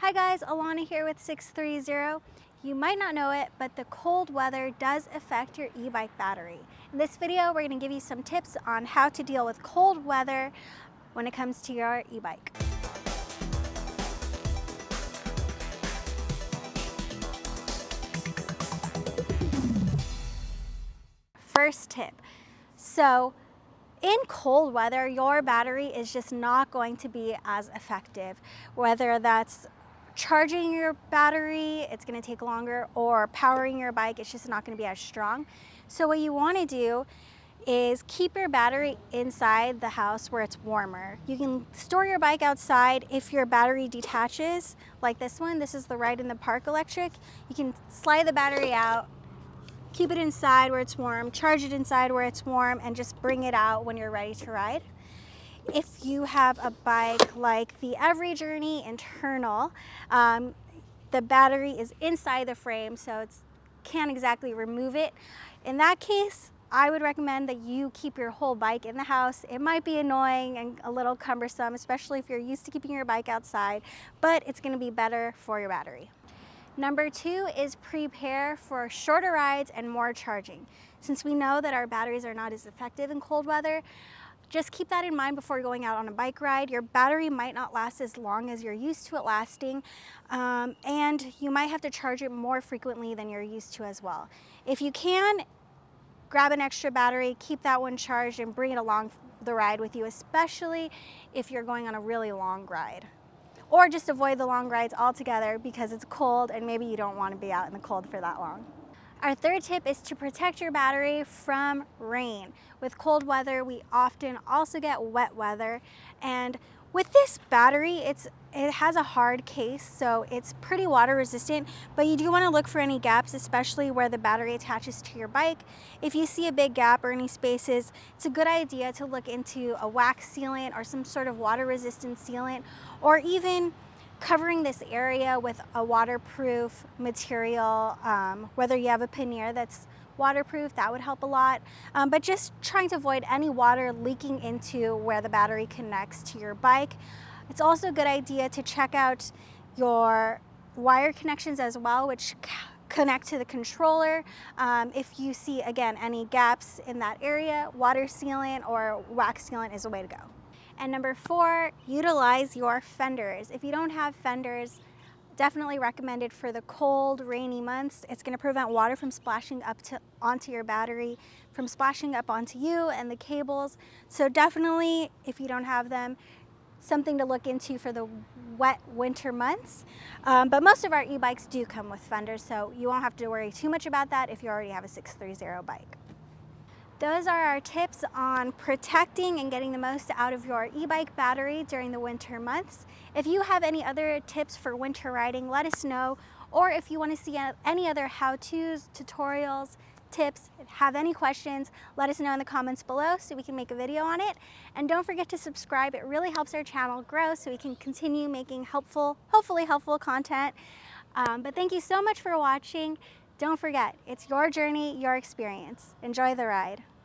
Hi guys, Alana here with 630. You might not know it, but the cold weather does affect your e-bike battery. In this video, we're going to give you some tips on how to deal with cold weather when it comes to your e-bike. First tip. So in cold weather, your battery is just not going to be as effective. Whether that's charging your battery, it's going to take longer, or powering your bike, it's just not going to be as strong. So what you want to do is keep your battery inside the house where it's warmer. You can store your bike outside if your battery detaches, like this one. This is the RideInThePark electric. You can slide the battery out, keep it inside where it's warm, charge it inside where it's warm, and just bring it out when you're ready to ride. If you have a bike like the EVRYjourney internal, the battery is inside the frame, so it can't exactly remove it. In that case, I would recommend that you keep your whole bike in the house. It might be annoying and a little cumbersome, especially if you're used to keeping your bike outside, but it's going to be better for your battery. Number 2 is prepare for shorter rides and more charging. Since we know that our batteries are not as effective in cold weather, just keep that in mind before going out on a bike ride. Your battery might not last as long as you're used to it lasting, and you might have to charge it more frequently than you're used to as well. If you can, grab an extra battery, keep that one charged, and bring it along the ride with you, especially if you're going on a really long ride. Or just avoid the long rides altogether because it's cold and maybe you don't want to be out in the cold for that long. Our third tip is to protect your battery from rain. With cold weather, we often also get wet weather, and with this battery, it has a hard case, so it's pretty water resistant, but you do want to look for any gaps, especially where the battery attaches to your bike. If you see a big gap or any spaces, it's a good idea to look into a wax sealant or some sort of water resistant sealant, or even covering this area with a waterproof material. Whether you have a pannier that's waterproof, that would help a lot, but just trying to avoid any water leaking into where the battery connects to your bike. It's also a good idea to check out your wire connections as well, which connect to the controller. If you see, again, any gaps in that area, water sealant or wax sealant is a way to go. And number 4, utilize your fenders. If you don't have fenders, definitely recommended for the cold, rainy months. It's going to prevent water from splashing up onto your battery, from splashing up onto you and the cables. So definitely, if you don't have them, something to look into for the wet winter months. But most of our e-bikes do come with fenders, so you won't have to worry too much about that if you already have a 630 bike. Those are our tips on protecting and getting the most out of your e-bike battery during the winter months. If you have any other tips for winter riding, let us know. Or if you want to see any other how-tos, tutorials, tips, have any questions, let us know in the comments below so we can make a video on it. And don't forget to subscribe. It really helps our channel grow so we can continue making hopefully helpful content. But thank you so much for watching. Don't forget, it's your journey, your experience. Enjoy the ride.